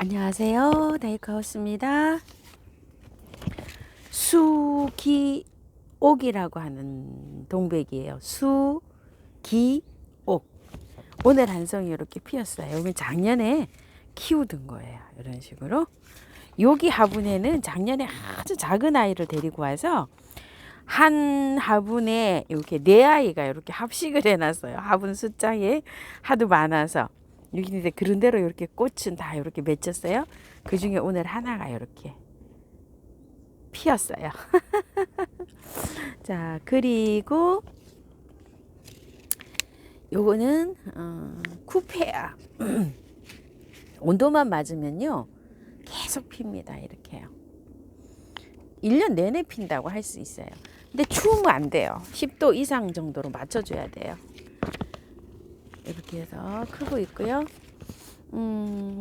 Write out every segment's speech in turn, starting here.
안녕하세요. 다이카우스입니다. 수기옥이라고 하는 동백이에요. 수기옥. 오늘 한 송이 이렇게 피었어요. 여기 작년에 키우던 거예요. 이런 식으로. 여기 화분에는 작년에 아주 작은 아이를 데리고 와서 한 화분에 이렇게 네 아이가 이렇게 합식을 해놨어요. 화분 숫자에 하도 많아서. 여기 이제 그런 대로 이렇게 꽃은 다 이렇게 맺혔어요. 그 중에 오늘 하나가 이렇게 피었어요. 자, 그리고 요거는 쿠페야. 온도만 맞으면요 계속 핍니다. 이렇게요. 1년 내내 핀다고 할 수 있어요. 근데 추우면 안 돼요. 10도 이상 정도로 맞춰줘야 돼요. 이렇게 해서 크고 있고요.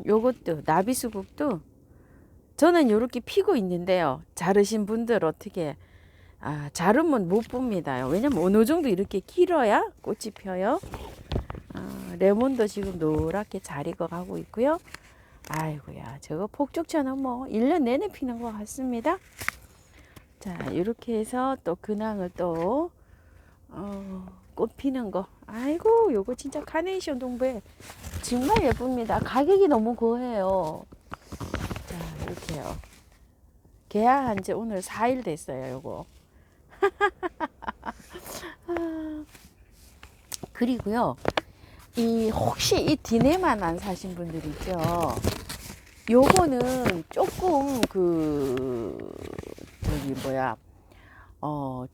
요것도 나비수국도 저는 이렇게 피고 있는데요. 자르신 분들 어떻게 자르면 못 봅니다. 왜냐면 어느 정도 이렇게 길어야 꽃이 펴요. 레몬도 지금 노랗게 잘 익어가고 있고요. 아이고야, 저거 폭죽차는 뭐 1년 내내 피는 것 같습니다. 자, 이렇게 해서 또 근황을 또 꽃 피는 거. 아이고, 요거 진짜 카네이션 동백 정말 예쁩니다. 가격이 너무 고해요. 자, 이렇게요. 개화한 지 오늘 4일 됐어요, 요거. 그리고요, 혹시 이 디네만 안 사신 분들 있죠? 요거는 조금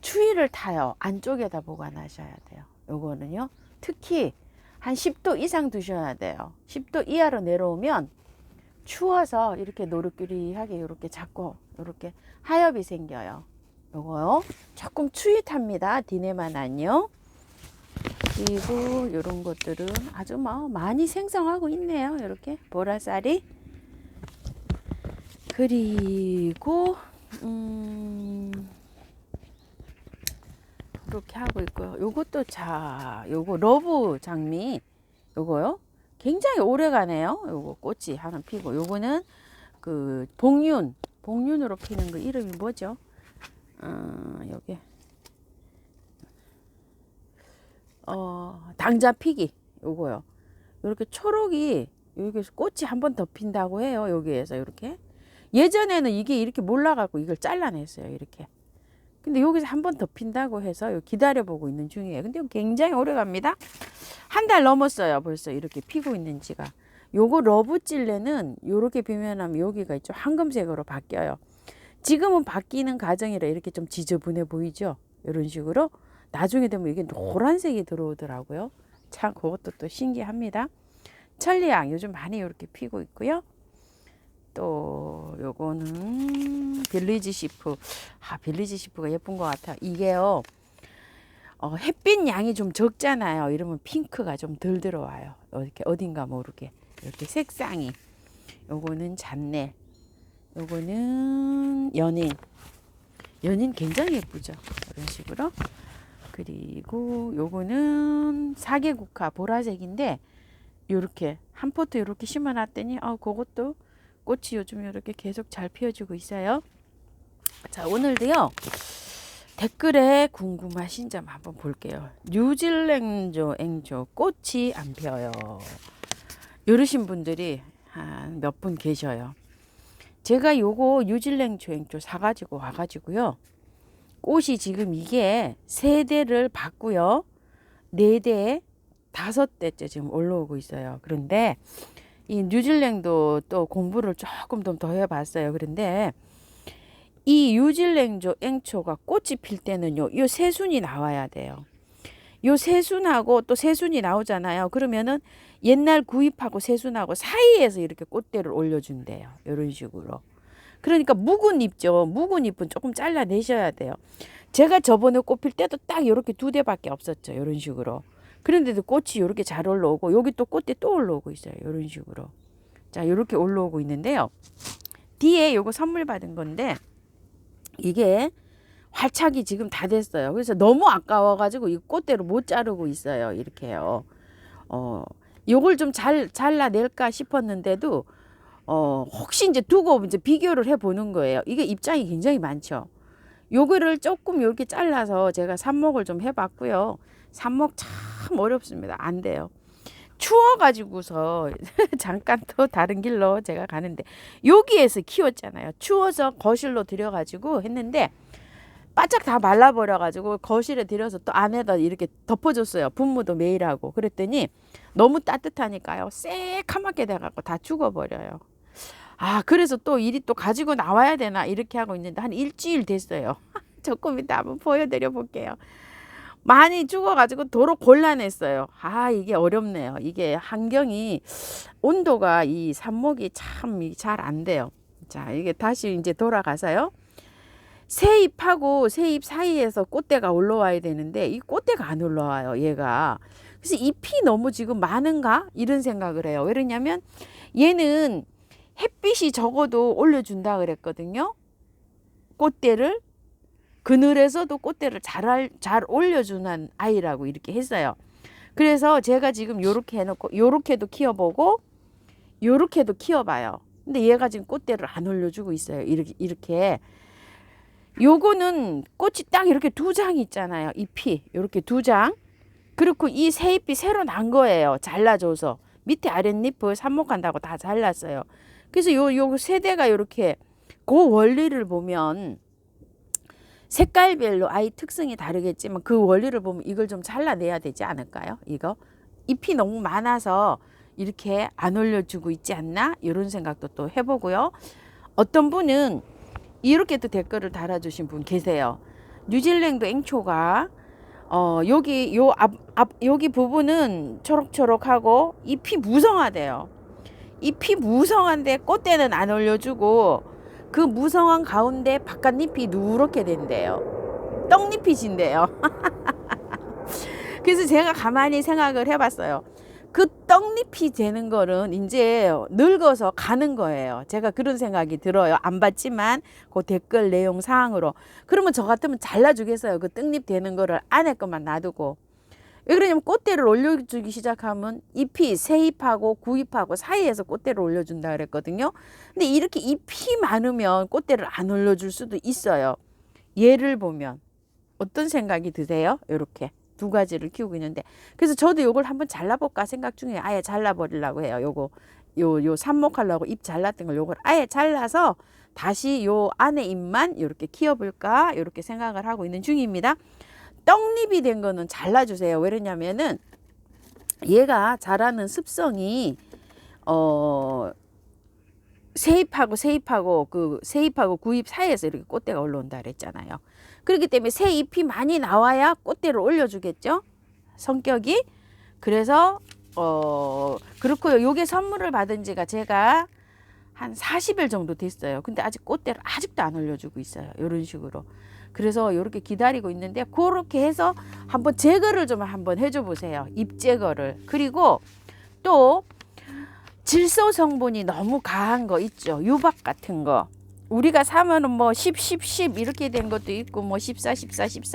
추위를 타요. 안쪽에다 보관하셔야 돼요. 요거는요, 특히 한 10도 이상 두셔야 돼요. 10도 이하로 내려오면 추워서 이렇게 노릇끼리하게 이렇게 자꾸 이렇게 하엽이 생겨요. 요거요, 조금 추위 탑니다. 디네만은요. 그리고 이런 것들은 아주 많이 생성하고 있네요. 이렇게 보라쌀이. 그리고 이렇게 하고 있고요. 요것도 요거 러브 장미 요거요. 굉장히 오래 가네요. 요거 꽃이 하나 피고, 요거는 그 복륜으로 피는 거 이름이 뭐죠? 여기 당자피기 요거요. 이렇게 초록이 여기서 꽃이 한 번 더 핀다고 해요. 여기에서 이렇게. 예전에는 이게 이렇게 몰라갖고 이걸 잘라냈어요. 이렇게. 근데 여기서 한 번 더 핀다고 해서 기다려보고 있는 중이에요. 근데 굉장히 오래 갑니다. 한 달 넘었어요. 벌써 이렇게 피고 있는 지가. 요거 러브찔레는 요렇게 비면하면 여기가 있죠. 황금색으로 바뀌어요. 지금은 바뀌는 과정이라 이렇게 좀 지저분해 보이죠. 이런 식으로. 나중에 되면 이게 노란색이 들어오더라고요. 참 그것도 또 신기합니다. 천리향 요즘 많이 이렇게 피고 있고요. 또 요거는 빌리지 시프. 빌리지 시프가 예쁜 것 같아요. 이게요, 햇빛 양이 좀 적잖아요. 이러면 핑크가 좀 덜 들어와요. 이렇게 어딘가 모르게 이렇게 색상이. 요거는 잡내, 요거는 연인 굉장히 예쁘죠. 이런 식으로. 그리고 요거는 사계국화 보라색인데 요렇게 한 포트 이렇게 심어놨더니 그것도 꽃이 요즘 이렇게 계속 잘 피어주고 있어요. 자, 오늘도요 댓글에 궁금하신 점 한번 볼게요. 뉴질랜드 앵조 꽃이 안 펴요. 이러신 분들이 한 몇 분 계셔요. 제가 요거 뉴질랜드 앵조 사가지고 와가지고요, 꽃이 지금 이게 3대를 봤고요, 4대, 5대째 지금 올라오고 있어요. 그런데 이 뉴질랜드 또 공부를 조금 더 해봤어요. 그런데 이 뉴질랜드 앵초가 꽃이 필 때는요, 요 새순이 나와야 돼요. 요 새순하고 또 새순이 나오잖아요. 그러면은 옛날 구입하고 새순하고 사이에서 이렇게 꽃대를 올려준대요. 이런 식으로. 그러니까 묵은 잎죠. 묵은 잎은 조금 잘라내셔야 돼요. 제가 저번에 꽃 필 때도 딱 이렇게 2대밖에 없었죠. 이런 식으로. 그런데도 꽃이 이렇게 잘 올라오고, 여기 또 꽃대 또 올라오고 있어요. 이런 식으로. 자, 이렇게 올라오고 있는데요. 뒤에 요거 선물 받은 건데 이게 활착이 지금 다 됐어요. 그래서 너무 아까워가지고 이 꽃대로 못 자르고 있어요. 이렇게요. 요걸 좀 잘라낼까 싶었는데도 혹시 이제 두고 이제 비교를 해 보는 거예요. 이게 입장이 굉장히 많죠. 요거를 조금 이렇게 잘라서 제가 삽목을 좀 해봤고요. 삽목 참 어렵습니다. 안 돼요. 추워가지고서 잠깐 또 다른 길로 제가 가는데 여기에서 키웠잖아요. 추워서 거실로 들여가지고 했는데 바짝 다 말라버려가지고 거실에 들여서 또 안에다 이렇게 덮어줬어요. 분무도 매일 하고. 그랬더니 너무 따뜻하니까요. 새카맣게 돼갖고 다 죽어버려요. 아, 그래서 또 일이 또 가지고 나와야 되나 이렇게 하고 있는데 한 일주일 됐어요. 조금 이따 한번 보여드려 볼게요. 많이 죽어가지고 도로 곤란했어요. 아, 이게 어렵네요. 이게 환경이 온도가 이 삽목이 참 잘 안 돼요. 자, 이게 다시 이제 돌아가서요. 새 잎하고 새 잎 사이에서 꽃대가 올라와야 되는데 이 꽃대가 안 올라와요, 얘가. 그래서 잎이 너무 지금 많은가 이런 생각을 해요. 왜냐면 얘는 햇빛이 적어도 올려준다 그랬거든요. 꽃대를 그늘에서도 꽃대를 잘 올려주는 아이라고 이렇게 했어요. 그래서 제가 지금 요렇게 해놓고 요렇게도 키워보고 요렇게도 키워봐요. 근데 얘가 지금 꽃대를 안 올려주고 있어요. 이렇게. 요거는 꽃이 딱 이렇게 두 장 있잖아요. 잎이 이렇게 두 장. 그리고 이 새 잎이 새로 난 거예요. 잘라줘서 밑에 아랫잎을 삽목한다고 다 잘랐어요. 그래서 요 세대가 이렇게 그 원리를 보면 색깔별로 아이 특성이 다르겠지만 그 원리를 보면 이걸 좀 잘라내야 되지 않을까요? 이거 잎이 너무 많아서 이렇게 안 올려주고 있지 않나 이런 생각도 또 해보고요. 어떤 분은 이렇게 또 댓글을 달아주신 분 계세요. 뉴질랜드 앵초가 여기 여기 부분은 초록초록하고 잎이 무성하대요. 잎이 무성한데 꽃대는 안 올려주고 그 무성한 가운데 바깥잎이 누렇게 된대요. 떡잎이 진대요. 그래서 제가 가만히 생각을 해봤어요. 그 떡잎이 되는 거는 이제 늙어서 가는 거예요. 제가 그런 생각이 들어요. 안 봤지만 그 댓글 내용 사항으로. 그러면 저 같으면 잘라주겠어요. 그 떡잎 되는 거를 안에 것만 놔두고. 왜 그러냐면 꽃대를 올려주기 시작하면 잎이 새 잎하고 구잎하고 사이에서 꽃대를 올려준다 그랬거든요. 근데 이렇게 잎이 많으면 꽃대를 안 올려줄 수도 있어요. 얘를 보면 어떤 생각이 드세요? 이렇게 두 가지를 키우고 있는데 그래서 저도 요걸 한번 잘라볼까 생각 중에 아예 잘라버리려고 해요. 요거 요 삽목하려고 잎 잘랐던 걸 요걸 아예 잘라서 다시 요 안에 잎만 이렇게 키워볼까 이렇게 생각을 하고 있는 중입니다. 떡잎이 된 거는 잘라주세요. 왜냐면은 얘가 자라는 습성이 새잎하고 그 새잎하고 구잎 사이에서 이렇게 꽃대가 올라온다 그랬잖아요. 그렇기 때문에 새 잎이 많이 나와야 꽃대를 올려주겠죠. 성격이. 그래서 그렇고요. 요게 선물을 받은 지가 제가 한 40일 정도 됐어요. 근데 아직 꽃대를 아직도 안 올려주고 있어요. 이런 식으로. 그래서 이렇게 기다리고 있는데 그렇게 해서 한번 제거를 좀 한번 해줘 보세요. 잎 제거를. 그리고 또 질소 성분이 너무 강한 거 있죠. 유박 같은 거. 우리가 사면은 뭐 10 이렇게 된 것도 있고 뭐 14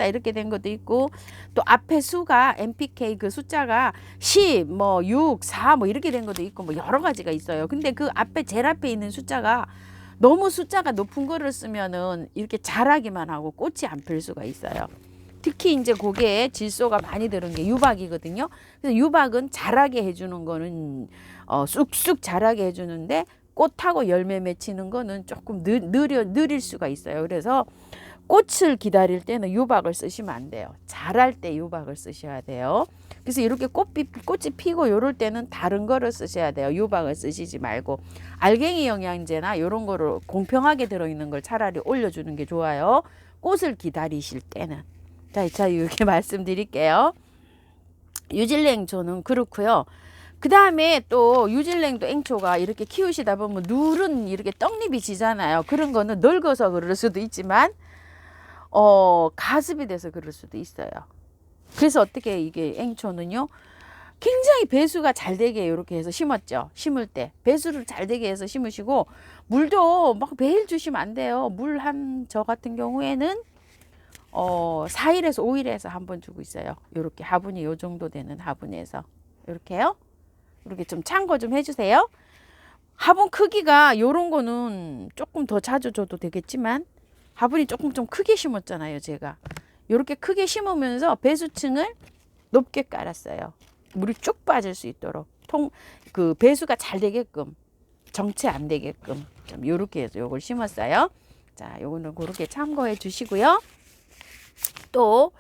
이렇게 된 것도 있고 또 앞에 수가 NPK 그 숫자가 10 뭐 6 4 뭐 이렇게 된 것도 있고 뭐 여러 가지가 있어요. 근데 그 앞에 제일 앞에 있는 숫자가 너무 숫자가 높은 거를 쓰면은 이렇게 자라기만 하고 꽃이 안 필 수가 있어요. 특히 이제 고기에 질소가 많이 들은 게 유박이거든요. 그래서 유박은 자라게 해주는 거는 쑥쑥 자라게 해주는데 꽃하고 열매 맺히는 거는 조금 느릴 수가 있어요. 그래서 꽃을 기다릴 때는 유박을 쓰시면 안 돼요. 자랄 때 유박을 쓰셔야 돼요. 그래서 이렇게 꽃이 피고 이럴 때는 다른 거를 쓰셔야 돼요. 유박을 쓰시지 말고 알갱이 영양제나 이런 거를 공평하게 들어있는 걸 차라리 올려주는 게 좋아요. 꽃을 기다리실 때는. 자 이렇게 말씀드릴게요. 뉴질랜드초는 그렇고요. 그 다음에 또 뉴질랜드 앵초가 이렇게 키우시다 보면 누른 이렇게 떡잎이 지잖아요. 그런 거는 늙어서 그럴 수도 있지만 가습이 돼서 그럴 수도 있어요. 그래서 어떻게 이게 앵초는요. 굉장히 배수가 잘 되게 이렇게 해서 심었죠. 심을 때 배수를 잘 되게 해서 심으시고 물도 막 매일 주시면 안 돼요. 물 한 저 같은 경우에는 4일에서 5일에서 한 번 주고 있어요. 이렇게 화분이 요 정도 되는 화분에서 이렇게요. 이렇게 좀 참고 좀 해주세요. 화분 크기가 요런 거는 조금 더 자주 줘도 되겠지만 화분이 조금 좀 크게 심었잖아요. 제가 요렇게 크게 심으면서 배수층을 높게 깔았어요. 물이 쭉 빠질 수 있도록 그 배수가 잘 되게끔 정체 안 되게끔 좀 요렇게 해서 요걸 심었어요. 자, 요거는 그렇게 참고해 주시고요. 또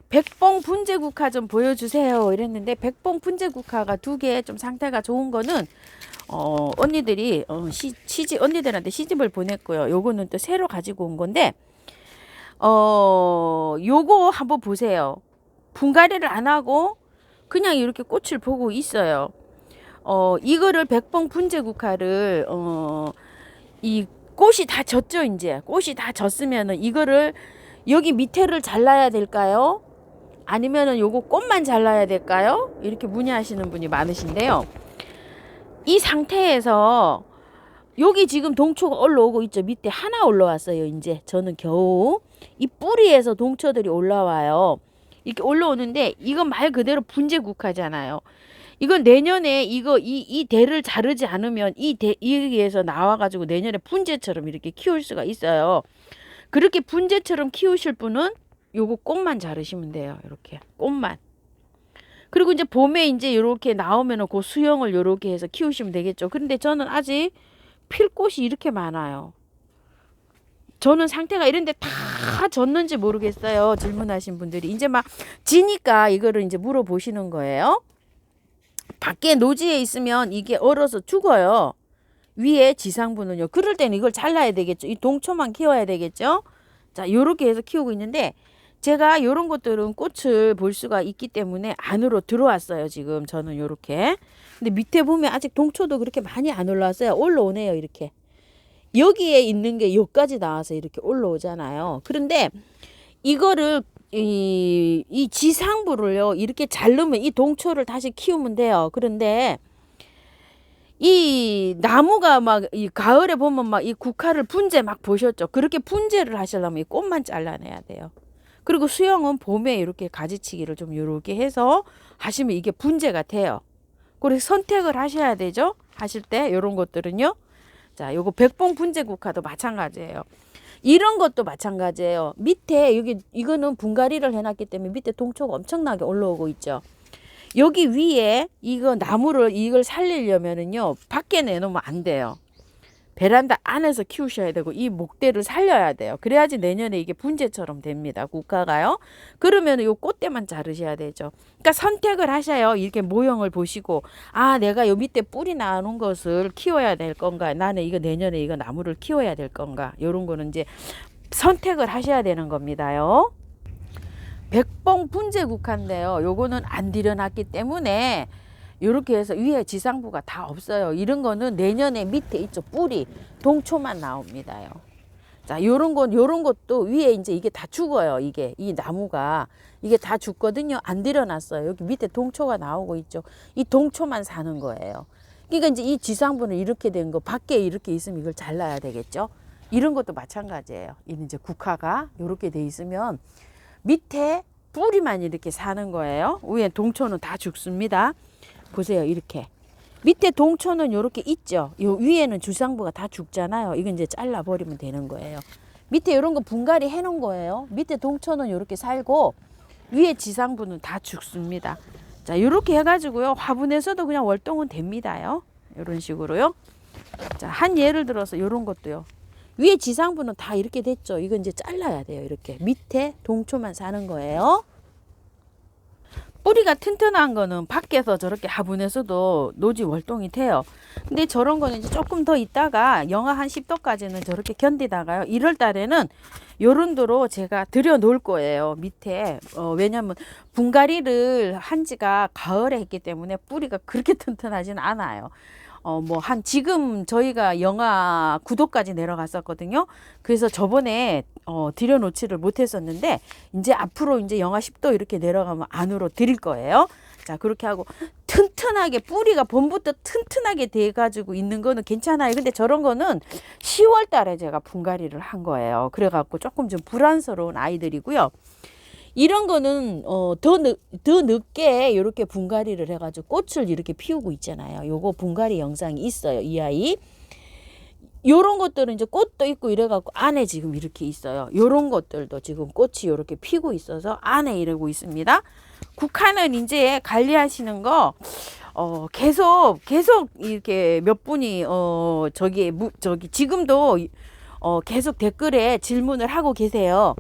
백봉 분재국화 좀 보여주세요 이랬는데, 백봉 분재국화가 2개 좀 상태가 좋은 거는 언니들이 시집 언니들한테 시집을 보냈고요. 요거는 또 새로 가지고 온 건데 요거 한번 보세요. 분갈이를 안 하고 그냥 이렇게 꽃을 보고 있어요. 이거를 백봉 분재국화를 이 꽃이 다 졌죠. 이제 꽃이 다 졌으면은 이거를 여기 밑에를 잘라야 될까요? 아니면은 요거 꽃만 잘라야 될까요? 이렇게 문의하시는 분이 많으신데요. 이 상태에서 여기 지금 동초가 올라오고 있죠. 밑에 하나 올라왔어요. 이제 저는 겨우 이 뿌리에서 동초들이 올라와요. 이렇게 올라오는데 이건 말 그대로 분재국화잖아요. 이건 내년에 이 대를 자르지 않으면 여기에서 나와가지고 내년에 분재처럼 이렇게 키울 수가 있어요. 그렇게 분재처럼 키우실 분은 요거 꽃만 자르시면 돼요. 이렇게 꽃만. 그리고 이제 봄에 이제 이렇게 나오면은 그 수영을 이렇게 해서 키우시면 되겠죠. 그런데 저는 아직 필 꽃이 이렇게 많아요. 저는 상태가 이런데 다 졌는지 모르겠어요. 질문하신 분들이 이제 막 지니까 이거를 이제 물어보시는 거예요. 밖에 노지에 있으면 이게 얼어서 죽어요. 위에 지상부는요. 그럴 때는 이걸 잘라야 되겠죠. 이 동초만 키워야 되겠죠. 자, 요렇게 해서 키우고 있는데 제가 요런 것들은 꽃을 볼 수가 있기 때문에 안으로 들어왔어요. 지금 저는 요렇게. 근데 밑에 보면 아직 동초도 그렇게 많이 안 올라왔어요. 올라오네요. 이렇게. 여기에 있는 게 여기까지 나와서 이렇게 올라오잖아요. 그런데 이거를 이 지상부를요. 이렇게 자르면 이 동초를 다시 키우면 돼요. 그런데 이 나무가 막 이 가을에 보면 막 이 국화를 분재 막 보셨죠? 그렇게 분재를 하시려면 이 꽃만 잘라내야 돼요. 그리고 수영은 봄에 이렇게 가지치기를 좀 이렇게 해서 하시면 이게 분재가 돼요. 그래서 선택을 하셔야 되죠. 하실 때 이런 것들은요. 자, 요거 백봉 분재국화도 마찬가지예요. 이런 것도 마찬가지예요. 밑에 여기 이거는 분갈이를 해놨기 때문에 밑에 동초가 엄청나게 올라오고 있죠. 여기 위에 이거 나무를 이걸 살리려면은요 밖에 내놓으면 안 돼요. 베란다 안에서 키우셔야 되고 이 목대를 살려야 돼요. 그래야지 내년에 이게 분재처럼 됩니다. 국화가요. 그러면 요 꽃대만 자르셔야 되죠. 그러니까 선택을 하셔요. 이렇게 모형을 보시고 아 내가 요 밑에 뿌리 나오는 것을 키워야 될 건가, 나는 이거 내년에 이거 나무를 키워야 될 건가, 요런 거는 이제 선택을 하셔야 되는 겁니다요. 백봉 분재국화인데요. 요거는 안 들여놨기 때문에 이렇게 해서 위에 지상부가 다 없어요. 이런 거는 내년에 밑에 있죠. 뿌리, 동초만 나옵니다요. 자, 요런 것도 위에 이제 이게 다 죽어요. 이게 이 나무가 이게 다 죽거든요. 안 들여놨어요. 여기 밑에 동초가 나오고 있죠. 이 동초만 사는 거예요. 그러니까 이제 이 지상부는 이렇게 된 거 밖에 이렇게 있으면 이걸 잘라야 되겠죠. 이런 것도 마찬가지예요. 이제 국화가 이렇게 돼 있으면 밑에 뿌리만 이렇게 사는 거예요. 위에 동초는 다 죽습니다. 보세요. 이렇게 밑에 동초는 이렇게 있죠. 요 위에는 주상부가 다 죽잖아요. 이건 이제 잘라 버리면 되는 거예요. 밑에 이런 거 분갈이 해 놓은 거예요. 밑에 동초는 이렇게 살고 위에 지상부는 다 죽습니다. 자, 이렇게 해가지고요 화분에서도 그냥 월동은 됩니다요. 이런 식으로요. 자, 한 예를 들어서 이런 것도요. 위에 지상부는 다 이렇게 됐죠. 이건 이제 잘라야 돼요. 이렇게 밑에 동초만 사는 거예요. 뿌리가 튼튼한 거는 밖에서 저렇게 화분에서도 노지 월동이 돼요. 근데 저런 거는 이제 조금 더 있다가 영하 한 10도까지는 저렇게 견디다가요. 1월 달에는 요런 도로 제가 들여 놓을 거예요. 밑에. 왜냐면 분갈이를 한 지가 가을에 했기 때문에 뿌리가 그렇게 튼튼하진 않아요. 지금 저희가 영하 9도까지 내려갔었거든요. 그래서 저번에 들여놓지를 못했었는데 이제 앞으로 이제 영하 10도 이렇게 내려가면 안으로 들일 거예요. 자, 그렇게 하고 튼튼하게 뿌리가 봄부터 튼튼하게 돼 가지고 있는 거는 괜찮아요. 근데 저런 거는 10월 달에 제가 분갈이를 한 거예요. 그래 갖고 조금 좀 불안스러운 아이들이고요. 이런 거는 더 늦게 이렇게 분갈이를 해가지고 꽃을 이렇게 피우고 있잖아요. 요거 분갈이 영상이 있어요. 이 아이. 요런 것들은 이제 꽃도 있고 이래갖고 안에 지금 이렇게 있어요. 요런 것들도 지금 꽃이 이렇게 피고 있어서 안에 이러고 있습니다. 국화는 이제 관리하시는 거 계속 이렇게 몇 분이 저기 지금도 계속 댓글에 질문을 하고 계세요.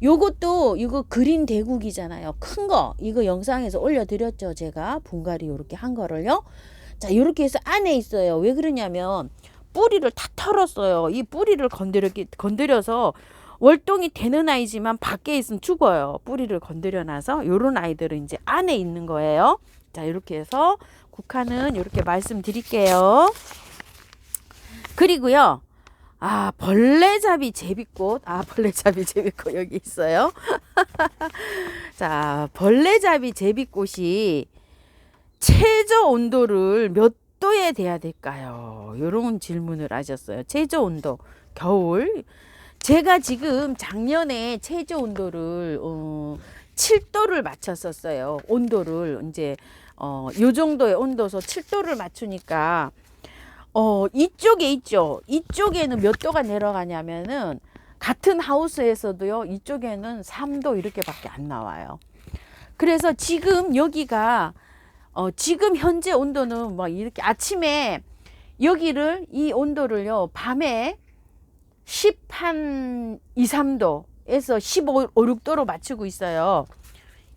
요것도 이거 그린 대국이잖아요. 큰 거 이거 영상에서 올려드렸죠. 제가 분갈이 요렇게 한 거를요. 자, 요렇게 해서 안에 있어요. 왜 그러냐면 뿌리를 다 털었어요. 이 뿌리를 건드려서 월동이 되는 아이지만 밖에 있으면 죽어요. 뿌리를 건드려 놔서 요런 아이들은 이제 안에 있는 거예요. 자, 이렇게 해서 국화는 이렇게 말씀드릴게요. 그리고요. 벌레잡이 제비꽃. 벌레잡이 제비꽃 여기 있어요. 자, 벌레잡이 제비꽃이 최저 온도를 몇 도에 돼야 될까요? 이런 질문을 하셨어요. 최저 온도. 겨울. 제가 지금 작년에 최저 온도를 7도를 맞췄었어요. 온도를 이제 요 정도의 온도에서 7도를 맞추니까 이쪽에 있죠. 이쪽에는 몇 도가 내려가냐면은 같은 하우스에서도요. 이쪽에는 3도 이렇게밖에 안 나와요. 그래서 지금 여기가 지금 현재 온도는 막 이렇게 아침에 여기를 이 온도를요. 밤에 10한 2, 3도에서 15, 6도로 맞추고 있어요.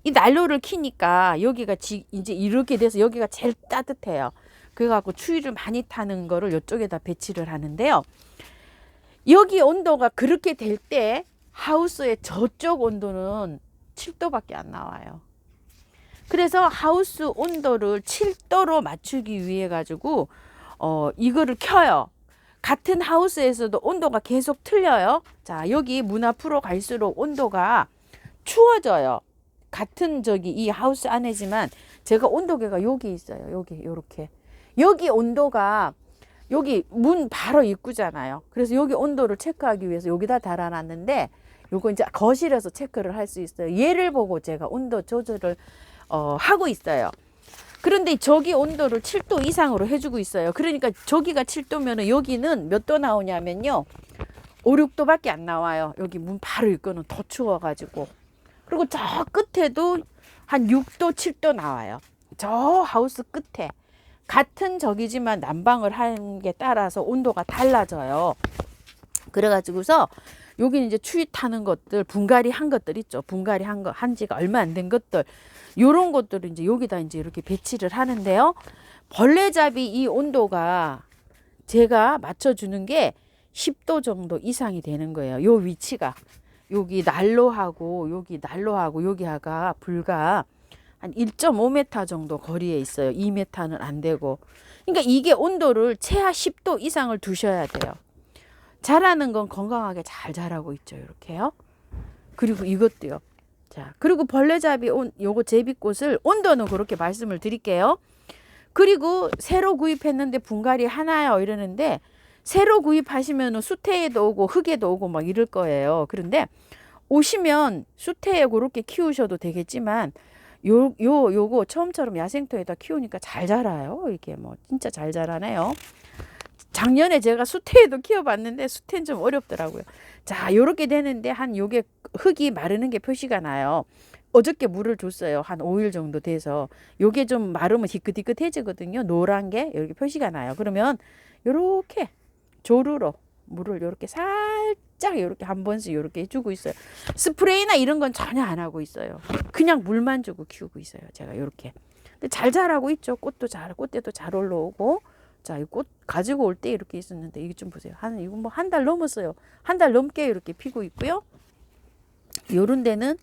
이 난로를 키니까 여기가 이제 이렇게 돼서 여기가 제일 따뜻해요. 그래갖고 추위를 많이 타는 거를 이쪽에다 배치를 하는데요. 여기 온도가 그렇게 될 때 하우스의 저쪽 온도는 7도밖에 안 나와요. 그래서 하우스 온도를 7도로 맞추기 위해 가지고 이거를 켜요. 같은 하우스에서도 온도가 계속 틀려요. 자, 여기 문 앞으로 갈수록 온도가 추워져요. 같은 이 하우스 안에지만 제가 온도계가 여기 있어요. 여기 요렇게. 여기 온도가 여기 문 바로 입구잖아요. 그래서 여기 온도를 체크하기 위해서 여기다 달아놨는데 요거 이제 거실에서 체크를 할 수 있어요. 얘를 보고 제가 온도 조절을 하고 있어요. 그런데 저기 온도를 7도 이상으로 해주고 있어요. 그러니까 저기가 7도면은 여기는 몇 도 나오냐면요. 5, 6도밖에 안 나와요. 여기 문 바로 입구는 더 추워가지고. 그리고 저 끝에도 한 6도, 7도 나와요. 저 하우스 끝에. 같은 저기지만 난방을 하는 게 따라서 온도가 달라져요. 그래가지고서 여기는 이제 추위 타는 것들, 분갈이 한 것들 있죠. 분갈이 한 지가 얼마 안 된 것들. 요런 것들을 이제 여기다 이제 이렇게 배치를 하는데요. 벌레잡이 이 온도가 제가 맞춰주는 게 10도 정도 이상이 되는 거예요. 요 위치가. 여기 난로하고 여기가 불과 한 1.5m 정도 거리에 있어요. 2m는 안 되고. 그러니까 이게 온도를 최하 10도 이상을 두셔야 돼요. 자라는 건 건강하게 잘 자라고 있죠. 이렇게요. 그리고 이것도요. 자, 그리고 벌레잡이 요거 제비꽃을 온도는 그렇게 말씀을 드릴게요. 그리고 새로 구입했는데 분갈이 하나요? 이러는데 새로 구입하시면 수태에도 오고 흙에도 오고 막 이럴 거예요. 그런데 오시면 수태에 그렇게 키우셔도 되겠지만 요거 처음처럼 야생토에다 키우니까 잘 자라요. 이게 뭐 진짜 잘 자라네요. 작년에 제가 수태에도 키워봤는데 수태는 좀 어렵더라고요. 자, 요렇게 되는데 요게 흙이 마르는 게 표시가 나요. 어저께 물을 줬어요. 한 5일 정도 돼서. 요게 좀 마르면 희끗희끗해지거든요. 노란 게 이렇게 표시가 나요. 그러면 요렇게 조르로 물을 요렇게 살짝 요렇게 한 번씩 요렇게 해주고 있어요. 스프레이나 이런 건 전혀 안 하고 있어요. 그냥 물만 주고 키우고 있어요. 제가 요렇게. 근데 잘 자라고 있죠. 꽃도 잘 올라오고. 자, 이 꽃 가지고 올 때 이렇게 있었는데 이거 좀 보세요. 이거 뭐 한 달 넘었어요. 한 달 넘게 이렇게 피고 있고요. 요런 데는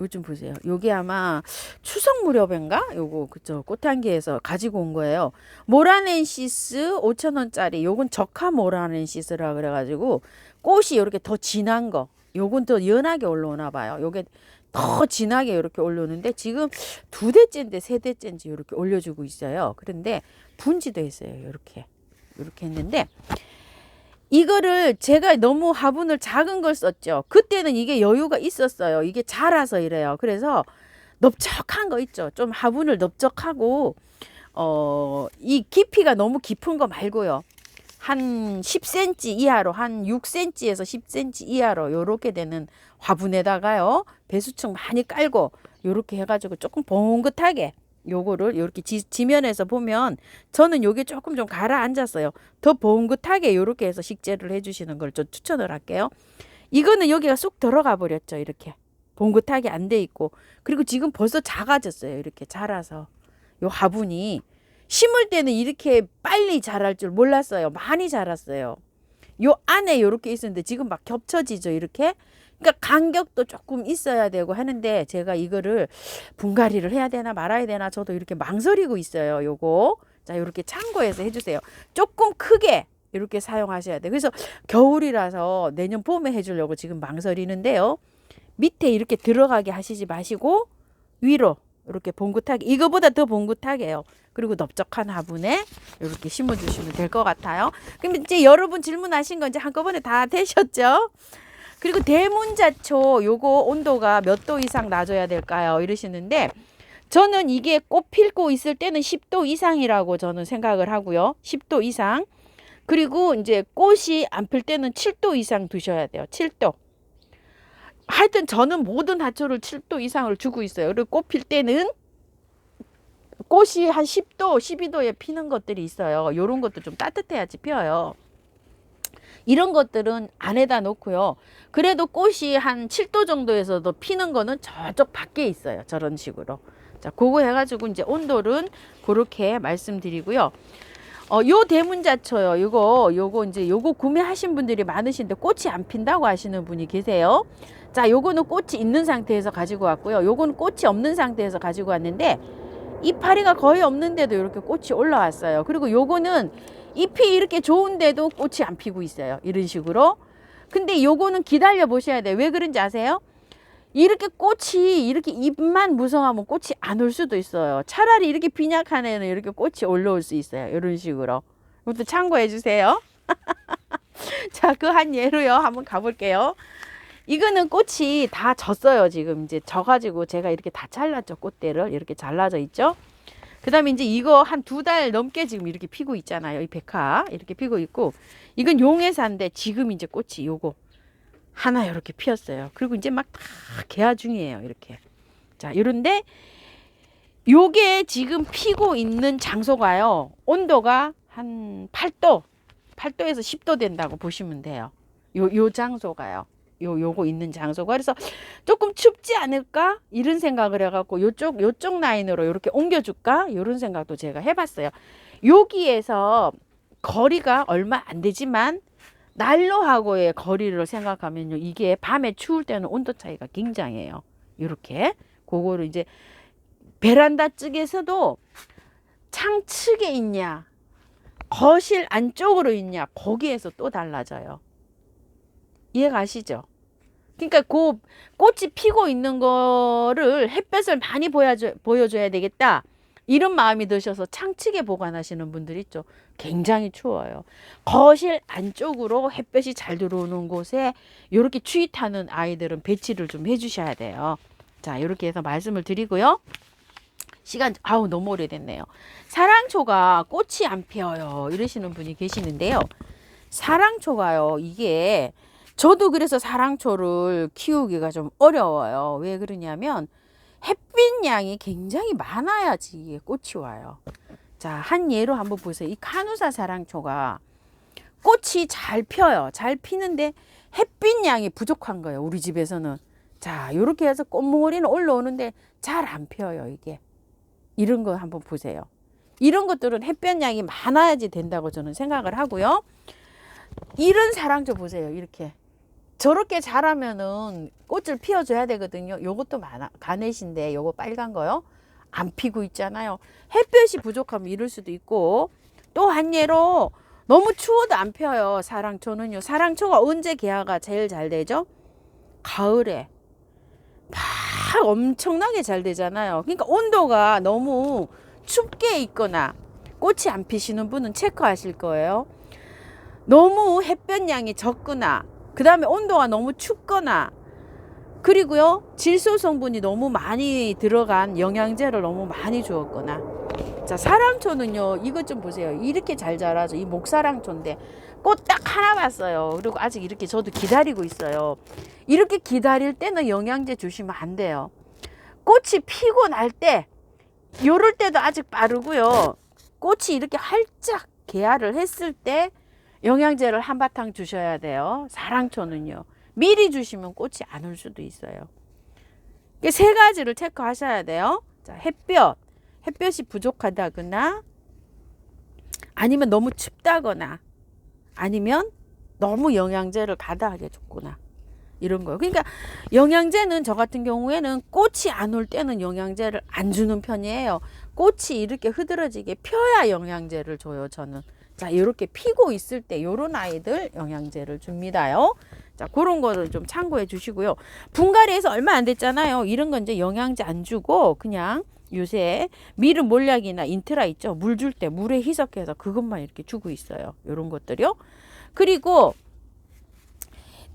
요즘 보세요. 요게 아마 추석 무렵인가? 요거 그쵸 꽃향기에서 가지고 온 거예요. 모라넨시스 5,000원짜리. 요건 적화 모라넨시스라 그래가지고 꽃이 이렇게 더 진한 거. 요건 더 연하게 올라오나 봐요. 요게 더 진하게 이렇게 올라오는데 지금 2대째인데 3대째인지 이렇게 올려주고 있어요. 그런데 분지도 했어요. 이렇게 했는데 이거를 제가 너무 화분을 작은 걸 썼죠. 그때는 이게 여유가 있었어요. 이게 자라서 이래요. 그래서 넓적한 거 있죠. 좀 화분을 넓적하고 이 깊이가 너무 깊은 거 말고요. 한 10cm 이하로, 한 6cm에서 10cm 이하로 요렇게 되는 화분에다가요, 배수층 많이 깔고 요렇게 해가지고 조금 봉긋하게 요거를 요렇게 지면에서 보면 저는 요게 조금 좀 가라앉았어요. 더 봉긋하게 요렇게 해서 식재를 해주시는 걸 좀 추천을 할게요. 이거는 여기가 쑥 들어가 버렸죠. 이렇게 봉긋하게 안 돼 있고, 그리고 지금 벌써 작아졌어요. 이렇게 자라서 요 화분이 심을 때는 이렇게 빨리 자랄 줄 몰랐어요. 많이 자랐어요. 요 안에 요렇게 있었는데 지금 막 겹쳐지죠. 이렇게. 그러니까 간격도 조금 있어야 되고 하는데 제가 이거를 분갈이를 해야 되나 말아야 되나 저도 이렇게 망설이고 있어요. 요거. 자, 요렇게 참고해서 해주세요. 조금 크게 이렇게 사용하셔야 돼요. 그래서 겨울이라서 내년 봄에 해주려고 지금 망설이는데요. 밑에 이렇게 들어가게 하시지 마시고 위로 이렇게 봉긋하게, 이거보다 더 봉긋하게요. 그리고 넓적한 화분에 이렇게 심어주시면 될 것 같아요. 그럼 이제 여러분 질문하신 거 이제 한꺼번에 다 되셨죠? 그리고 대문자초 요거 온도가 몇 도 이상 놔줘야 될까요? 이러시는데 저는 이게 꽃 피고 있을 때는 10도 이상이라고 저는 생각을 하고요. 10도 이상. 그리고 이제 꽃이 안 필 때는 7도 이상 두셔야 돼요. 7도. 하여튼 저는 모든 화초를 7도 이상을 주고 있어요. 그리고 꽃 필 때는 꽃이 한 10도, 12도에 피는 것들이 있어요. 요런 것도 좀 따뜻해야지 피어요. 이런 것들은 안에다 놓고요. 그래도 꽃이 한 7도 정도에서도 피는 거는 저쪽 밖에 있어요. 저런 식으로. 자, 그거 해가지고 이제 온도는 그렇게 말씀드리고요. 요 대문자초요. 요거 이제 요거 구매하신 분들이 많으신데 꽃이 안 핀다고 하시는 분이 계세요. 자, 요거는 꽃이 있는 상태에서 가지고 왔고요. 요거는 꽃이 없는 상태에서 가지고 왔는데 이파리가 거의 없는데도 이렇게 꽃이 올라왔어요. 그리고 요거는 잎이 이렇게 좋은데도 꽃이 안 피고 있어요. 이런 식으로. 근데 요거는 기다려 보셔야 돼요. 왜 그런지 아세요? 이렇게 꽃이 이렇게 잎만 무성하면 꽃이 안 올 수도 있어요. 차라리 이렇게 빈약한 애는 이렇게 꽃이 올라올 수 있어요. 이런 식으로. 이것도 참고해 주세요. 자, 그 한 예로요. 한번 가볼게요. 이거는 꽃이 다 졌어요. 지금 이제 져가지고 제가 이렇게 다 잘랐죠. 꽃대를 이렇게 잘라져 있죠. 그 다음에 이제 이거 한 2달 넘게 지금 이렇게 피고 있잖아요. 이 백화 이렇게 피고 있고, 이건 용해사인데 지금 이제 꽃이 요거 하나 이렇게 피었어요. 그리고 이제 막 다 개화 중이에요. 이렇게. 자, 이런데 요게 지금 피고 있는 장소가요. 온도가 한 8도, 8도에서 10도 된다고 보시면 돼요. 요 장소가요. 요거 있는 장소가. 그래서 조금 춥지 않을까? 이런 생각을 해갖고 요쪽 라인으로 이렇게 옮겨줄까? 이런 생각도 제가 해봤어요. 여기에서 거리가 얼마 안 되지만 난로하고의 거리를 생각하면요. 이게 밤에 추울 때는 온도 차이가 굉장해요. 이렇게. 그거를 이제 베란다 쪽에서도 창측에 있냐, 거실 안쪽으로 있냐, 거기에서 또 달라져요. 이해가시죠? 그러니까 그 꽃이 피고 있는 거를 햇볕을 많이 보여줘야 되겠다. 이런 마음이 드셔서 창측에 보관하시는 분들 있죠. 굉장히 추워요. 거실 안쪽으로 햇볕이 잘 들어오는 곳에 이렇게 추위 타는 아이들은 배치를 좀 해주셔야 돼요. 자, 이렇게 해서 말씀을 드리고요. 시간 너무 오래됐네요. 사랑초가 꽃이 안 피어요 이러시는 분이 계시는데요. 사랑초가요, 이게 저도 그래서 사랑초를 키우기가 좀 어려워요. 왜 그러냐면 햇빛 양이 굉장히 많아야지 이게 꽃이 와요. 자, 한 예로 한번 보세요. 이 카누사 사랑초가 꽃이 잘 펴요. 잘 피는데 햇빛 양이 부족한 거예요. 우리 집에서는. 자, 이렇게 해서 꽃몽오리는 올라오는데 잘 안 펴요. 이게. 이런 거 한번 보세요. 이런 것들은 햇볕 양이 많아야지 된다고 저는 생각을 하고요. 이런 사랑초 보세요. 이렇게. 저렇게 자라면은 꽃을 피워줘야 되거든요. 요것도 가넷인데 요거 빨간 거요. 안 피고 있잖아요. 햇볕이 부족하면 이럴 수도 있고, 또 한 예로 너무 추워도 안 펴요. 사랑초는요. 사랑초가 언제 개화가 제일 잘 되죠? 가을에. 막 엄청나게 잘 되잖아요. 그러니까 온도가 너무 춥게 있거나 꽃이 안 피시는 분은 체크하실 거예요. 너무 햇볕양이 적거나, 그 다음에 온도가 너무 춥거나, 그리고요 질소 성분이 너무 많이 들어간 영양제를 너무 많이 주었거나. 자, 사랑초는요, 이것 좀 보세요. 이렇게 잘 자라죠. 이 목사랑초인데 꽃 딱 하나 봤어요. 그리고 아직 이렇게 저도 기다리고 있어요. 이렇게 기다릴 때는 영양제 주시면 안 돼요. 꽃이 피고 날 때, 요럴 때도 아직 빠르고요. 꽃이 이렇게 활짝 개화를 했을 때 영양제를 한바탕 주셔야 돼요. 사랑초는요. 미리 주시면 꽃이 안 올 수도 있어요. 세 가지를 체크하셔야 돼요. 자, 햇볕이 부족하다거나, 아니면 너무 춥다거나, 아니면 너무 영양제를 과다하게 줬거나, 이런 거예요. 그러니까 영양제는 저 같은 경우에는 꽃이 안 올 때는 영양제를 안 주는 편이에요. 꽃이 이렇게 흐드러지게 펴야 영양제를 줘요, 저는. 자, 이렇게 피고 있을 때 요런 아이들 영양제를 줍니다요. 자, 그런 거를 좀 참고해 주시고요. 분갈이해서 얼마 안 됐잖아요. 이런 건 이제 영양제 안 주고 그냥 요새 미르 몰약이나 인트라 있죠. 물 줄 때 물에 희석해서 그것만 이렇게 주고 있어요. 요런 것들이요. 그리고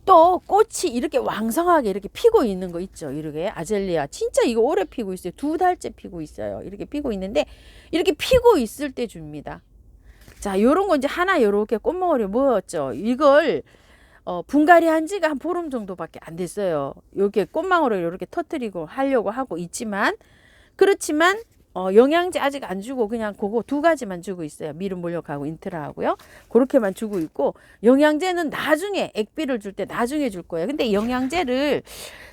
또 꽃이 이렇게 왕성하게 이렇게 피고 있는 거 있죠. 이렇게 아젤리아 진짜 이거 오래 피고 있어요. 2달째 피고 있어요. 이렇게 피고 있는데 이렇게 피고 있을 때 줍니다. 자, 요런 거 이제 하나 요렇게 꽃망울이 모였죠. 이걸 분갈이 한 지가 한 보름 정도밖에 안 됐어요. 이렇게 꽃망울을 이렇게 터뜨리고 하려고 하고 있지만, 그렇지만 영양제 아직 안 주고 그냥 그거 2가지만 주고 있어요. 미름 몰력하고 인트라하고요. 그렇게만 주고 있고, 영양제는 나중에 액비를 줄 때 나중에 줄 거예요. 근데 영양제를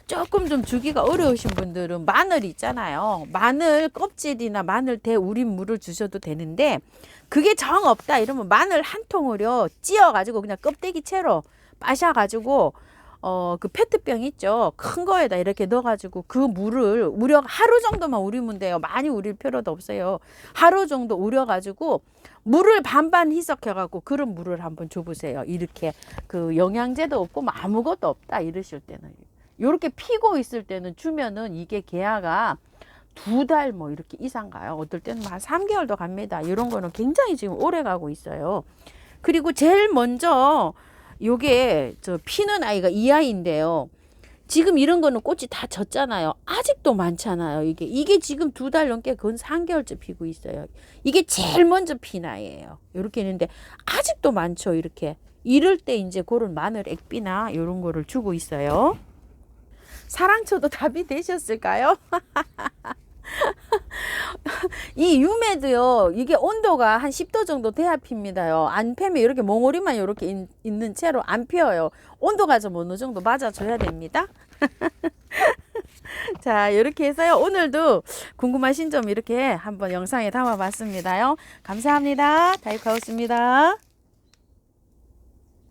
조금 좀 주기가 어려우신 분들은 마늘 있잖아요. 마늘 껍질이나 마늘 대우린 물을 주셔도 되는데, 그게 정 없다 이러면 마늘 한 통을요 찧어 가지고 그냥 껍데기 채로 빠셔 가지고 그 페트병 있죠. 큰 거에다 이렇게 넣어 가지고 그 물을 하루 정도만 우리면 돼요. 많이 우릴 필요도 없어요. 하루 정도 우려 가지고 물을 반반 희석해 갖고 그런 물을 한번 줘 보세요. 이렇게 그 영양제도 없고 뭐 아무것도 없다 이러실 때는, 요렇게 피고 있을 때는 주면은 이게 개화가 2달 뭐 이렇게 이상 가요. 어떨 때는 한 3개월도 갑니다. 이런 거는 굉장히 지금 오래 가고 있어요. 그리고 제일 먼저 요게 저 피는 아이가 이 아이인데요. 지금 이런 거는 꽃이 다 졌잖아요. 아직도 많잖아요. 이게 지금 2달 넘게 건 3개월째 피고 있어요. 이게 제일 먼저 핀 아이예요. 이렇게 있는데 아직도 많죠. 이렇게 이럴 때 이제 그런 마늘 액비나 이런 거를 주고 있어요. 사랑초도 답이 되셨을까요? 이 유메도요, 이게 온도가 한 10도 정도 돼야 핍니다요. 안 피면 이렇게 몽우리만 이렇게 있는 채로 안 피어요. 온도가 좀 어느 정도 맞아줘야 됩니다. 자, 이렇게 해서요, 오늘도 궁금하신 점 이렇게 한번 영상에 담아봤습니다요. 감사합니다. 다육하우스입니다.